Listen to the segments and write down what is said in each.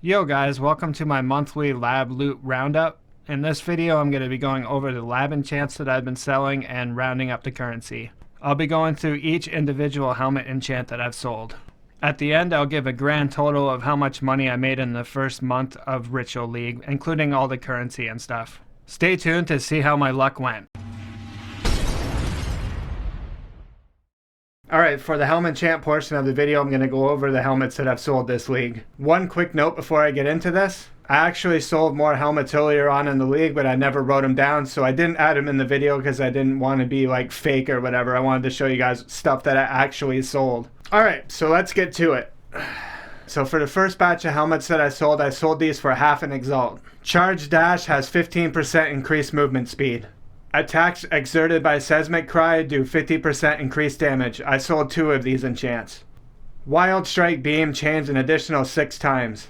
Yo guys, welcome to my monthly lab loot roundup. In this video I'm going to be going over the lab enchants that I've been selling and rounding up the currency. I'll be going through each individual helmet enchant that I've sold. At the end I'll give a grand total of how much money I made in the first month of Ritual League, including all the currency and stuff. Stay tuned to see how my luck went. Alright, for the helmet enchant portion of the video, I'm going to go over the helmets that I've sold this league. One quick note before I get into this. I actually sold more helmets earlier on in the league, but I never wrote them down, so I didn't add them in the video because I didn't want to be like fake or whatever. I wanted to show you guys stuff that I actually sold. Alright, so let's get to it. So for the first batch of helmets that I sold these for half an Exalt. Charge Dash has 15% increased movement speed. Attacks exerted by Seismic Cry do 50% increased damage. I sold 2 of these enchants. Wild Strike Beam changed an additional 6 times.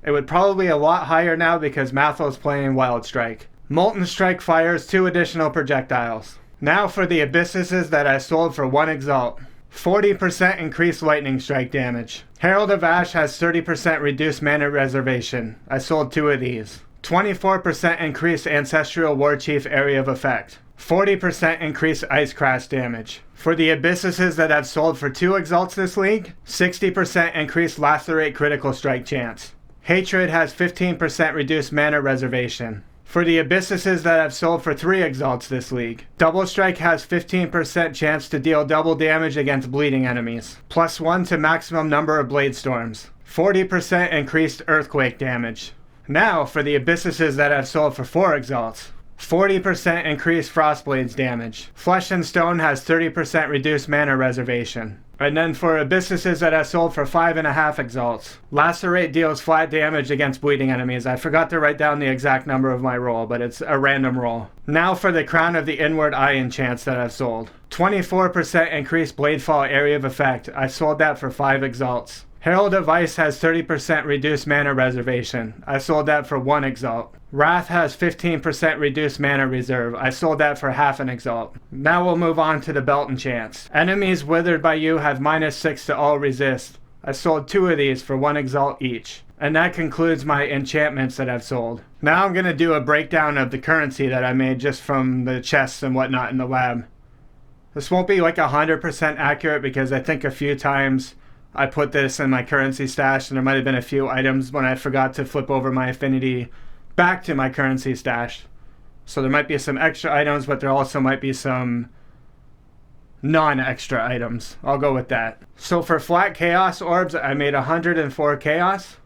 It would probably be a lot higher now because Mathel's playing Wild Strike. Molten Strike fires 2 additional projectiles. Now for the Abysses that I sold for 1 Exalt. 40% increased Lightning Strike damage. Herald of Ash has 30% reduced mana reservation. I sold 2 of these. 24% increased Ancestral Warchief area of effect. 40% increased Ice Crash damage. For the Abysses that I've sold for 2 Exalts this league, 60% increased Lacerate critical strike chance. Hatred has 15% reduced mana reservation. For the Abysses that I've sold for 3 Exalts this league, Double Strike has 15% chance to deal double damage against bleeding enemies. +1 to maximum number of Blade Storms. 40% increased Earthquake damage. Now, for the Abysses that I've sold for 4 Exalts. 40% increased Frostblade's damage. Flesh and Stone has 30% reduced mana reservation. And then for Abysses that I sold for 5.5 Exalts. Lacerate deals flat damage against bleeding enemies. I forgot to write down the exact number of my roll, but it's a random roll. Now for the Crown of the Inward Eye enchants that I've sold. 24% increased Bladefall area of effect. I sold that for 5 Exalts. Herald of Ice has 30% reduced mana reservation. I sold that for 1 Exalt. Wrath has 15% reduced mana reserve. I sold that for half an Exalt. Now we'll move on to the belt enchants. Enemies withered by you have -6 to all resist. I sold 2 of these for 1 Exalt each. And that concludes my enchantments that I've sold. Now I'm going to do a breakdown of the currency that I made just from the chests and whatnot in the lab. This won't be like 100% accurate because I think a few times I put this in my currency stash and there might have been a few items when I forgot to flip over my affinity back to my currency stash. So there might be some extra items, but there also might be some non-extra items. I'll go with that. So for flat chaos orbs, I made 104 chaos,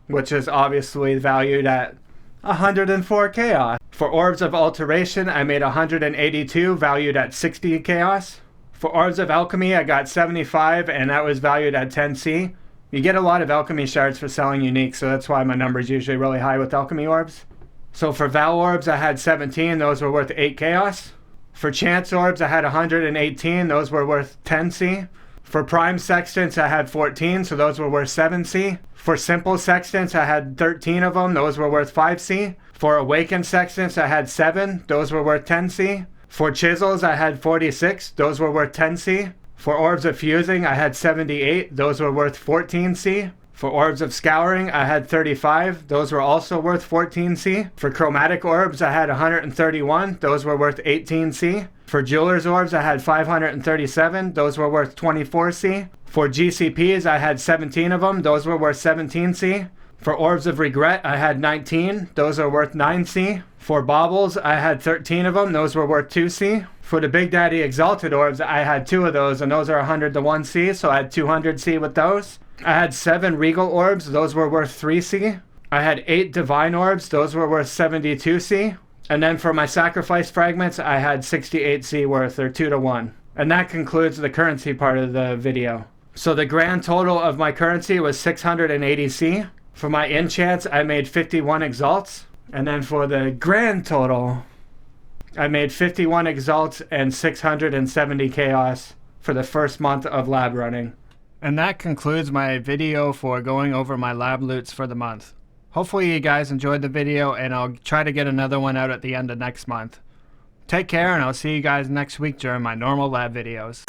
which is obviously valued at 104 chaos. For orbs of alteration, I made 182, valued at 60 chaos. For Orbs of Alchemy, I got 75, and that was valued at 10C. You get a lot of Alchemy shards for selling unique, so that's why my number's usually really high with Alchemy Orbs. So for Val Orbs, I had 17, those were worth 8 Chaos. For Chance Orbs, I had 118, those were worth 10C. For Prime Sextants, I had 14, so those were worth 7C. For Simple Sextants, I had 13 of them, those were worth 5C. For Awakened Sextants, I had 7, those were worth 10C. For Chisels, I had 46, those were worth 10C. For Orbs of Fusing, I had 78, those were worth 14C. For Orbs of Scouring, I had 35, those were also worth 14C. For Chromatic Orbs, I had 131, those were worth 18C. For Jeweler's Orbs, I had 537, those were worth 24C. For GCPs, I had 17 of them, those were worth 17C. For Orbs of Regret, I had 19, those are worth 9C. For Baubles, I had 13 of them, those were worth 2C. For the Big Daddy Exalted Orbs, I had 2 of those, and those are 100 to 1C, so I had 200C with those. I had 7 Regal Orbs, those were worth 3C. I had 8 Divine Orbs, those were worth 72C. And then for my Sacrifice Fragments, I had 68C worth, or 2 to 1. And that concludes the currency part of the video. So the grand total of my currency was 680C. For my enchants, I made 51 Exalts. And then for the grand total, I made 51 Exalts and 670 Chaos for the first month of lab running. And that concludes my video for going over my lab loots for the month. Hopefully you guys enjoyed the video, and I'll try to get another one out at the end of next month. Take care, and I'll see you guys next week during my normal lab videos.